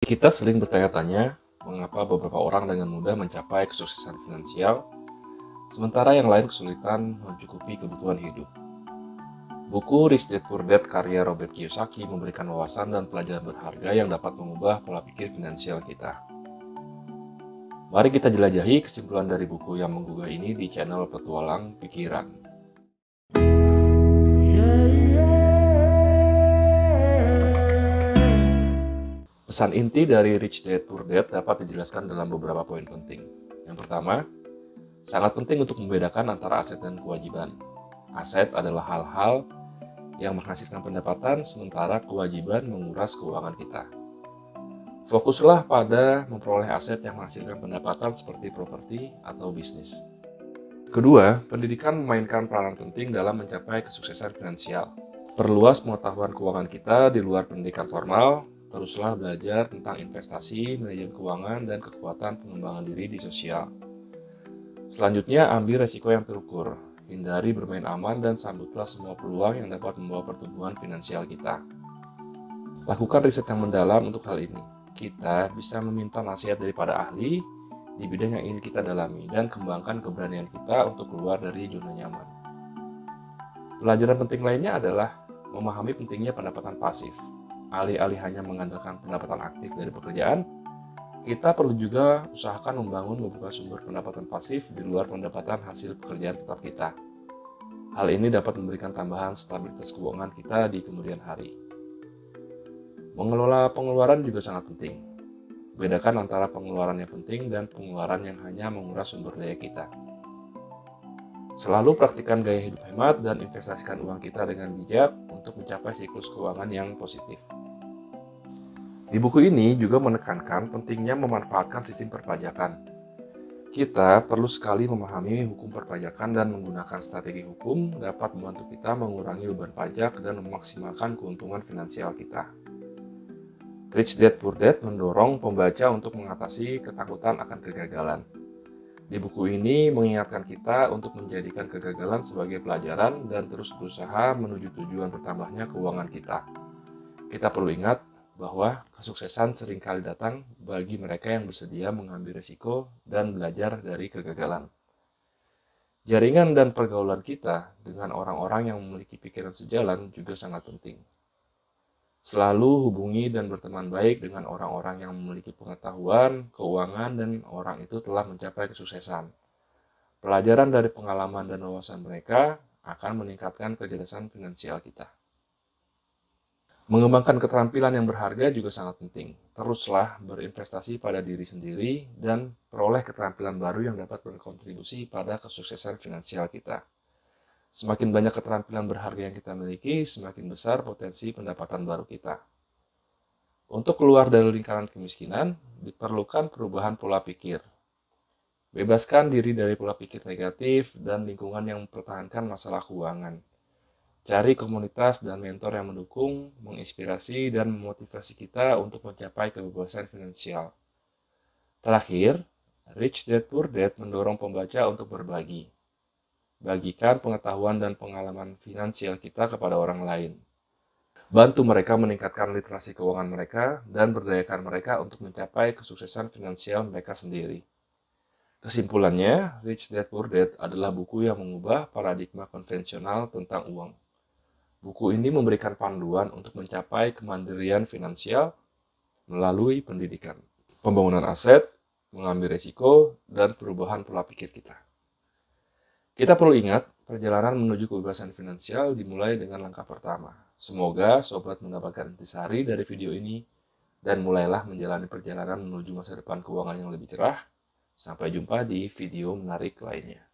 Kita sering bertanya-tanya mengapa beberapa orang dengan mudah mencapai kesuksesan finansial, sementara yang lain kesulitan mencukupi kebutuhan hidup. Buku Rich Dad Poor Dad karya Robert Kiyosaki memberikan wawasan dan pelajaran berharga yang dapat mengubah pola pikir finansial kita. Mari kita jelajahi kesimpulan dari buku yang menggugah ini di channel Petualang Pikiran. Pesan inti dari Rich Dad Poor Dad dapat dijelaskan dalam beberapa poin penting. Yang pertama, sangat penting untuk membedakan antara aset dan kewajiban. Aset adalah hal-hal yang menghasilkan pendapatan, sementara kewajiban menguras keuangan kita. Fokuslah pada memperoleh aset yang menghasilkan pendapatan seperti properti atau bisnis. Kedua, pendidikan memainkan peranan penting dalam mencapai kesuksesan finansial. Perluas pengetahuan keuangan kita di luar pendidikan formal, teruslah belajar tentang investasi, manajemen keuangan, dan kekuatan pengembangan diri di sosial. Selanjutnya, ambil resiko yang terukur. Hindari bermain aman dan sambutlah semua peluang yang dapat membawa pertumbuhan finansial kita. Lakukan riset yang mendalam untuk hal ini. Kita bisa meminta nasihat daripada ahli di bidang yang ingin kita dalami dan kembangkan keberanian kita untuk keluar dari zona nyaman. Pelajaran penting lainnya adalah memahami pentingnya pendapatan pasif. Alih-alih hanya mengandalkan pendapatan aktif dari pekerjaan, kita perlu juga usahakan membangun beberapa sumber pendapatan pasif di luar pendapatan hasil pekerjaan tetap kita. Hal ini dapat memberikan tambahan stabilitas keuangan kita di kemudian hari. Mengelola pengeluaran juga sangat penting. Bedakan antara pengeluaran yang penting dan pengeluaran yang hanya menguras sumber daya kita. Selalu praktikkan gaya hidup hemat dan investasikan uang kita dengan bijak untuk mencapai siklus keuangan yang positif. Di buku ini juga menekankan pentingnya memanfaatkan sistem perpajakan. Kita perlu sekali memahami hukum perpajakan dan menggunakan strategi hukum dapat membantu kita mengurangi beban pajak dan memaksimalkan keuntungan finansial kita. Rich Dad Poor Dad mendorong pembaca untuk mengatasi ketakutan akan kegagalan. Di buku ini mengingatkan kita untuk menjadikan kegagalan sebagai pelajaran dan terus berusaha menuju tujuan bertambahnya keuangan kita. Kita perlu ingat bahwa kesuksesan seringkali datang bagi mereka yang bersedia mengambil risiko dan belajar dari kegagalan. Jaringan dan pergaulan kita dengan orang-orang yang memiliki pikiran sejalan juga sangat penting. Selalu hubungi dan berteman baik dengan orang-orang yang memiliki pengetahuan, keuangan, dan orang itu telah mencapai kesuksesan. Pelajaran dari pengalaman dan wawasan mereka akan meningkatkan kecerdasan finansial kita. Mengembangkan keterampilan yang berharga juga sangat penting. Teruslah berinvestasi pada diri sendiri dan peroleh keterampilan baru yang dapat berkontribusi pada kesuksesan finansial kita. Semakin banyak keterampilan berharga yang kita miliki, semakin besar potensi pendapatan baru kita. Untuk keluar dari lingkaran kemiskinan, diperlukan perubahan pola pikir. Bebaskan diri dari pola pikir negatif dan lingkungan yang mempertahankan masalah keuangan. Cari komunitas dan mentor yang mendukung, menginspirasi, dan memotivasi kita untuk mencapai kebebasan finansial. Terakhir, Rich Dad Poor Dad mendorong pembaca untuk berbagi. Bagikan pengetahuan dan pengalaman finansial kita kepada orang lain. Bantu mereka meningkatkan literasi keuangan mereka dan berdayakan mereka untuk mencapai kesuksesan finansial mereka sendiri. Kesimpulannya, Rich Dad Poor Dad adalah buku yang mengubah paradigma konvensional tentang uang. Buku ini memberikan panduan untuk mencapai kemandirian finansial melalui pendidikan, pembangunan aset, mengambil risiko, dan perubahan pola pikir kita. Kita perlu ingat, perjalanan menuju kebebasan finansial dimulai dengan langkah pertama. Semoga sobat mendapatkan intisari dari video ini dan mulailah menjalani perjalanan menuju masa depan keuangan yang lebih cerah. Sampai jumpa di video menarik lainnya.